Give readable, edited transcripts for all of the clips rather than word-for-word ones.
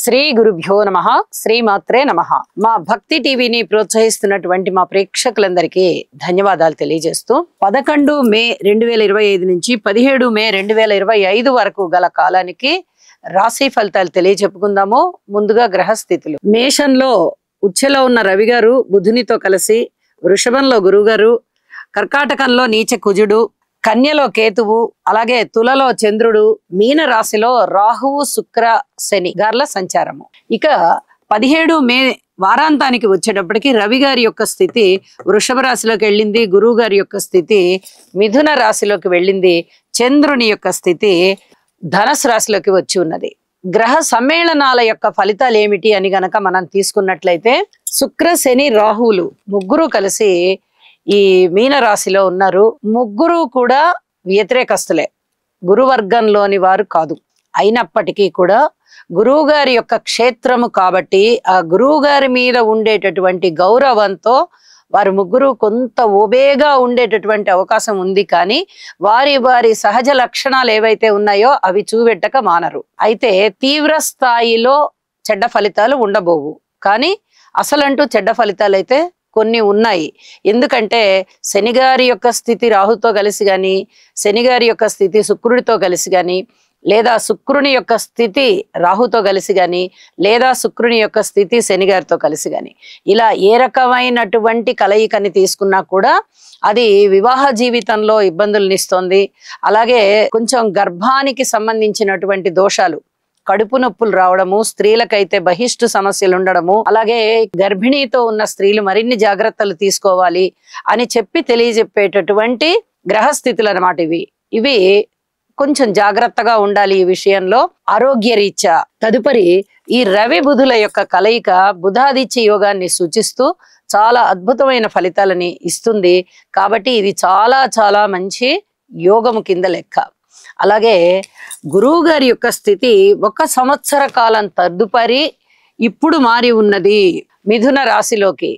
శ్రీ గురుభ్యో నమః శ్రీమాత్రే నమః. మా భక్తి టీవీని ప్రోత్సహిస్తున్నటువంటి మా ప్రేక్షకులందరికీ ధన్యవాదాలు తెలియజేస్తూ 11 మే 2025 నుంచి 17 మే 2025 వరకు గల కాలానికి రాశి ఫలితాలు తెలియజెప్పుకుందాము. ముందుగా గ్రహస్థితులు. మేషంలో ఉచ్ఛలో ఉన్న రవి గారు బుధునితో కలిసి, వృషభంలో గురువు గారు, కర్కాటకంలో నీచ కుజుడు, కన్యలో కేతువు, అలాగే తులలో చంద్రుడు, మీన రాశిలో రాహువు శుక్ర శని గార్ల సంచారము. ఇక 17 మే వారాంతానికి వచ్చేటప్పటికి రవి గారి యొక్క స్థితి వృషభ రాశిలోకి వెళ్ళింది, గురువు గారి యొక్క స్థితి మిథున రాశిలోకి వెళ్ళింది, చంద్రుని యొక్క స్థితి ధనస్సు రాశిలోకి వచ్చి ఉన్నది. గ్రహ సమ్మేళనాల యొక్క ఫలితాలు ఏమిటి అని గనక మనం తీసుకున్నట్లయితే, శుక్ర శని రాహువులు ముగ్గురు కలిసి ఈ మీన రాశిలో ఉన్నారు. ముగ్గురు కూడా వ్యతిరేకస్తులే, గురువర్గంలోని వారు కాదు. అయినప్పటికీ కూడా గురువు గారి యొక్క క్షేత్రము కాబట్టి ఆ గురువు గారి మీద ఉండేటటువంటి గౌరవంతో వారు ముగ్గురు కొంత ఓబేగా ఉండేటటువంటి అవకాశం ఉంది. కానీ వారి వారి సహజ లక్షణాలు ఏవైతే ఉన్నాయో అవి చూపెట్టక మానరు. అయితే తీవ్ర స్థాయిలో చెడ్డ ఫలితాలు ఉండబోవు, కానీ అసలంటూ చెడ్డ ఫలితాలు అయితే కొన్ని ఉన్నాయి. ఎందుకంటే శనిగారి యొక్క స్థితి రాహుతో కలిసి కానీ, శనిగారి యొక్క స్థితి శుక్రుడితో కలిసి కానీ, లేదా శుక్రుని యొక్క స్థితి రాహుతో కలిసి కానీ, లేదా శుక్రుని యొక్క స్థితి శనిగారితో కలిసి కానీ, ఇలా ఏ రకమైనటువంటి కలయికని తీసుకున్నా కూడా అది వివాహ జీవితంలో ఇబ్బందులనిస్తోంది. అలాగే కొంచెం గర్భానికి సంబంధించినటువంటి దోషాలు, కడుపు నొప్పులు రావడము, స్త్రీలకైతే బహిష్టు సమస్యలు ఉండడము, అలాగే గర్భిణీతో ఉన్న స్త్రీలు మరిన్ని జాగ్రత్తలు తీసుకోవాలి అని చెప్పి తెలియజెప్పేటటువంటి గ్రహస్థితులు అన్నమాట ఇవి కొంచెం జాగ్రత్తగా ఉండాలి ఈ విషయంలో ఆరోగ్య రీత్యా. తదుపరి ఈ రవి బుధుల యొక్క కలయిక బుధాదిత్య యోగాన్ని సూచిస్తూ చాలా అద్భుతమైన ఫలితాలని ఇస్తుంది. కాబట్టి ఇది చాలా చాలా మంచి యోగము కింద లెక్క. అలాగే గురువు గారి యొక్క స్థితి 1 సంవత్సర కాలం తదుపరి ఇప్పుడు మారి ఉన్నది మిథున రాశిలోకి.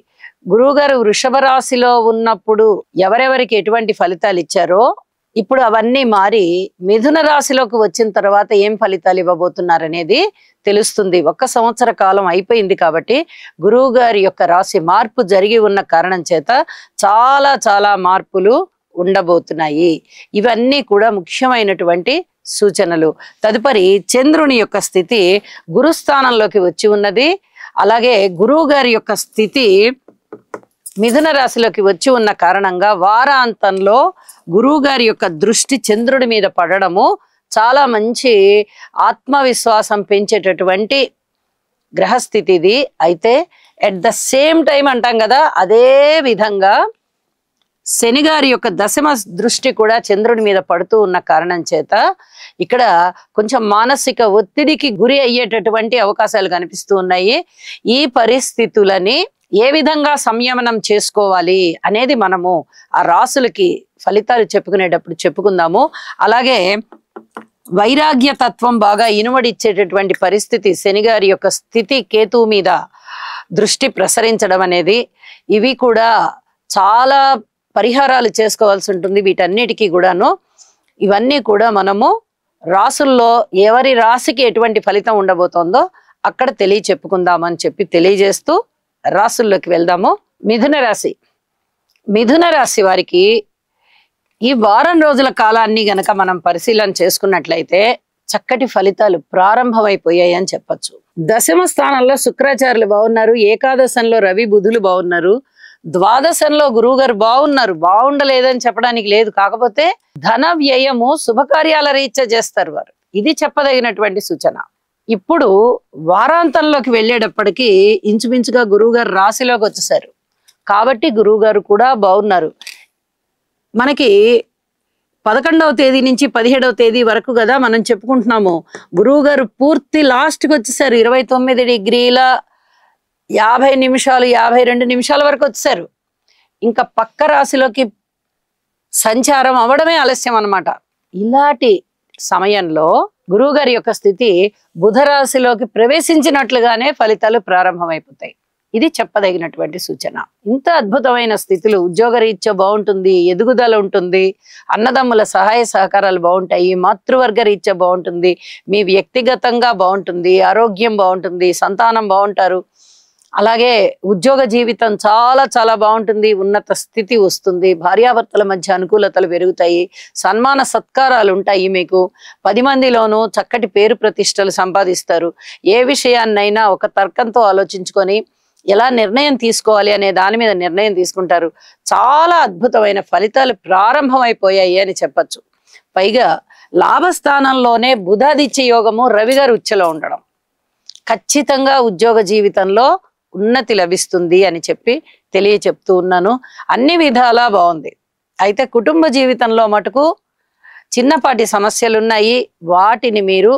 గురువు గారు వృషభ రాశిలో ఉన్నప్పుడు ఎవరెవరికి ఎటువంటి ఫలితాలు ఇచ్చారో ఇప్పుడు అవన్నీ మారి మిథున రాశిలోకి వచ్చిన తర్వాత ఏం ఫలితాలు ఇవ్వబోతున్నారనేది తెలుస్తుంది. 1 సంవత్సర కాలం అయిపోయింది కాబట్టి గురువు గారి యొక్క రాశి మార్పు జరిగి ఉన్న కారణం చేత చాలా చాలా మార్పులు ఉండబోతున్నాయి. ఇవన్నీ కూడా ముఖ్యమైనటువంటి సూచనలు. తదుపరి చంద్రుని యొక్క స్థితి గురుస్థానంలోకి వచ్చి ఉన్నది. అలాగే గురువు గారి యొక్క స్థితి మిథున రాశిలోకి వచ్చి ఉన్న కారణంగా వారాంతంలో గురువు గారి యొక్క దృష్టి చంద్రుడి మీద పడడము చాలా మంచి ఆత్మవిశ్వాసం పెంచేటటువంటి గ్రహస్థితి ఇది. అయితే ఎట్ ద సేమ్ టైం అంటాం కదా, అదే విధంగా శని గారి యొక్క దశమ దృష్టి కూడా చంద్రుడి మీద పడుతూ ఉన్న కారణం చేత ఇక్కడ కొంచెం మానసిక ఒత్తిడికి గురి అయ్యేటటువంటి అవకాశాలు కనిపిస్తూ ఉన్నాయి. ఈ పరిస్థితులని ఏ విధంగా సంయమనం చేసుకోవాలి అనేది మనము ఆ రాసులకి ఫలితాలు చెప్పుకునేటప్పుడు చెప్పుకుందాము. అలాగే వైరాగ్య తత్వం బాగా ఇనుమడిచ్చేటటువంటి పరిస్థితి, శనిగారి యొక్క స్థితి కేతువు మీద దృష్టి ప్రసరించడం అనేది, ఇవి కూడా చాలా పరిహారాలు చేసుకోవాల్సి ఉంటుంది. వీటన్నిటికీ కూడాను ఇవన్నీ కూడా మనము రాసుల్లో ఎవరి రాశికి ఎటువంటి ఫలితం ఉండబోతోందో అక్కడ చెప్పుకుందామని చెప్పి తెలియజేస్తూ రాసుల్లోకి వెళ్దాము. మిథున రాశి. మిథున రాశి వారికి ఈ వారం రోజుల కాలాన్ని గనక మనం పరిశీలన చేసుకున్నట్లయితే చక్కటి ఫలితాలు ప్రారంభమైపోయాయి అని చెప్పచ్చు. దశమ స్థానంలో శుక్రాచార్యులు బాగున్నారు, ఏకాదశంలో రవి బుధులు బాగున్నారు, ద్వాదశంలో గురువు గారు బాగున్నారు. బాగుండలేదని చెప్పడానికి లేదు, కాకపోతే ధన వ్యయము శుభకార్యాల రీత్యా చేస్తారు వారు. ఇది చెప్పదగినటువంటి సూచన. ఇప్పుడు వారాంతంలోకి వెళ్ళేటప్పటికీ ఇంచుమించుగా గురువు గారు రాశిలోకి వచ్చేసారు కాబట్టి గురువు గారు కూడా బాగున్నారు. మనకి 11వ తేదీ నుంచి 17వ తేదీ వరకు కదా మనం చెప్పుకుంటున్నాము. గురువు గారు పూర్తి లాస్ట్కి వచ్చేసారు. 29 డిగ్రీల 50 నిమిషాలు 52 నిమిషాల వరకు వచ్చారు. ఇంకా పక్క రాశిలోకి సంచారం అవడమే ఆలస్యం అన్నమాట. ఇలాంటి సమయంలో గురువు గారి యొక్క స్థితి బుధ రాశిలోకి ప్రవేశించినట్లుగానే ఫలితాలు ప్రారంభమైపోతాయి. ఇది చెప్పదగినటువంటి సూచన. ఇంత అద్భుతమైన స్థితిలో ఉద్యోగరీత్యా బాగుంటుంది, ఎదుగుదల ఉంటుంది, అన్నదమ్ముల సహాయ సహకారాలు బాగుంటాయి, మాతృవర్గ రీత్యా బాగుంటుంది, మీ వ్యక్తిగతంగా బాగుంటుంది, ఆరోగ్యం బాగుంటుంది, సంతానం బాగుంటారు. అలాగే ఉద్యోగ జీవితం చాలా చాలా బాగుంటుంది, ఉన్నత స్థితి వస్తుంది, భార్యాభర్తల మధ్య అనుకూలతలు పెరుగుతాయి, సన్మాన సత్కారాలు ఉంటాయి, మీకు 10 మందిలోనూ చక్కటి పేరు ప్రతిష్టలు సంపాదిస్తారు. ఏ విషయాన్నైనా ఒక తర్కంతో ఆలోచించుకొని ఎలా నిర్ణయం తీసుకోవాలి అనే దాని మీద నిర్ణయం తీసుకుంటారు. చాలా అద్భుతమైన ఫలితాలు ప్రారంభమైపోయాయి అని చెప్పచ్చు. పైగా లాభస్థానంలోనే బుధాదిత్య యోగము, రవి గారు ఉచ్చలో ఉండడం ఖచ్చితంగా ఉద్యోగ జీవితంలో ఉన్నతి లభిస్తుంది అని చెప్పి చెప్తూ ఉన్నాను. అన్ని విధాలా బాగుంది. అయితే కుటుంబ జీవితంలో మటుకు చిన్నపాటి సమస్యలు ఉన్నాయి, వాటిని మీరు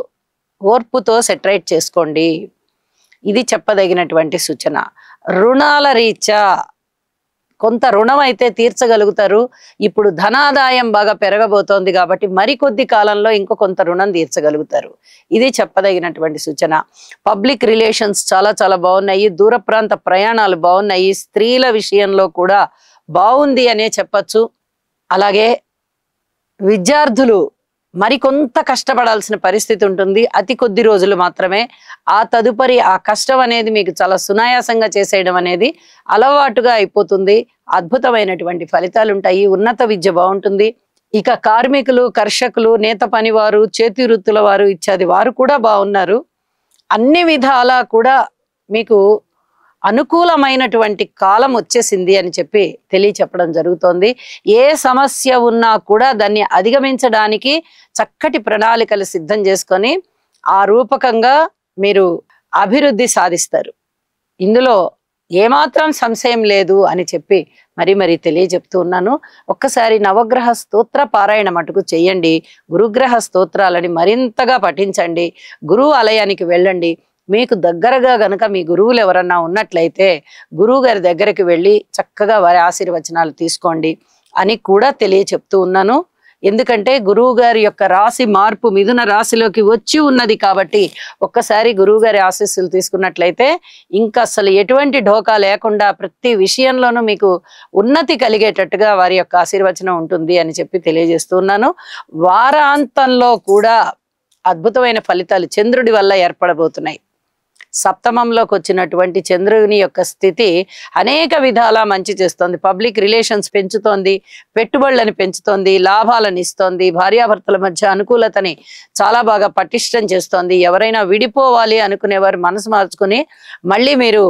ఓర్పుతో సెటరేట్ చేసుకోండి. ఇది చెప్పదగినటువంటి సూచన. రుణాల రీత్యా కొంత రుణం అయితే తీర్చగలుగుతారు. ఇప్పుడు ధనాదాయం బాగా పెరగబోతోంది కాబట్టి మరికొద్ది కాలంలో ఇంకో కొంత రుణం తీర్చగలుగుతారు. ఇది చెప్పదగినటువంటి సూచన. పబ్లిక్ రిలేషన్స్ చాలా చాలా బాగున్నాయి, దూర ప్రాంత ప్రయాణాలు బాగున్నాయి, స్త్రీల విషయంలో కూడా బాగుంది అనే చెప్పచ్చు. అలాగే విద్యార్థులు మరికొంత కష్టపడాల్సిన పరిస్థితి ఉంటుంది, అతి కొద్ది రోజులు మాత్రమే. ఆ తదుపరి ఆ కష్టం అనేది మీకు చాలా సునాయాసంగా చేసేయడం అనేది అలవాటుగా అయిపోతుంది. అద్భుతమైనటువంటి ఫలితాలు ఉంటాయి, ఉన్నత విద్య బాగుంటుంది. ఇక కార్మికులు, కర్షకులు, నేత పనివారు, చేతి వృత్తుల వారు ఇత్యాది వారు కూడా బాగున్నారు. అన్ని విధాలా కూడా మీకు అనుకూలమైనటువంటి కాలం వచ్చేసింది అని చెప్పి చెప్పడం జరుగుతోంది. ఏ సమస్య ఉన్నా కూడా దాన్ని అధిగమించడానికి చక్కటి ప్రణాళికలు సిద్ధం చేసుకొని ఆ రూపకంగా మీరు అభివృద్ధి సాధిస్తారు. ఇందులో ఏమాత్రం సంశయం లేదు అని చెప్పి మరి తెలియజెప్తూ ఉన్నాను. ఒక్కసారి నవగ్రహ స్తోత్ర పారాయణ మటుకు చెయ్యండి, గురుగ్రహ స్తోత్రాలని మరింతగా పఠించండి, గురువు ఆలయానికి వెళ్ళండి. మీకు దగ్గరగా గనక మీ గురువులు ఎవరన్నా ఉన్నట్లయితే గురువు గారి దగ్గరికి వెళ్ళి చక్కగా వారి ఆశీర్వచనాలు తీసుకోండి అని కూడా చెప్తూ ఉన్నాను. ఎందుకంటే గురువు గారి యొక్క రాశి మార్పు మిథున రాశిలోకి వచ్చి ఉన్నది కాబట్టి ఒక్కసారి గురువు గారి ఆశీస్సులు తీసుకున్నట్లయితే ఇంకా అసలు ఎటువంటి ఢోకా లేకుండా ప్రతి విషయంలోనూ మీకు ఉన్నతి కలిగేటట్టుగా వారి యొక్క ఆశీర్వచనం ఉంటుంది అని చెప్పి తెలియజేస్తూ ఉన్నాను. వారాంతంలో కూడా అద్భుతమైన ఫలితాలు చంద్రుడి వల్ల ఏర్పడబోతున్నాయి. సప్తమంలోకి వచ్చినటువంటి చంద్రుని యొక్క స్థితి అనేక విధాలా మంచి చేస్తోంది. పబ్లిక్ రిలేషన్స్ పెంచుతోంది, పెట్టుబడులను పెంచుతోంది, లాభాలను ఇస్తోంది, భార్యాభర్తల మధ్య అనుకూలతని చాలా బాగా పటిష్టం చేస్తోంది. ఎవరైనా విడిపోవాలి అనుకునేవారు మనసు మార్చుకుని మళ్ళీ మీరు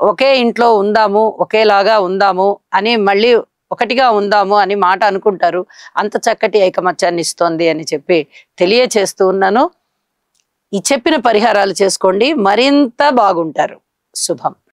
ఒకే ఇంట్లో ఉందాము, ఒకేలాగా ఉందాము అని మళ్ళీ ఒకటిగా ఉందాము అని మాట అనుకుంటారు. అంత చక్కటి ఐకమత్యాన్ని ఇస్తోంది అని చెప్పి తెలియచేస్తూ ఉన్నాను. ఈ చెప్పిన పరిహారాలు చేసుకోండి, మరింత బాగుంటారు. శుభం.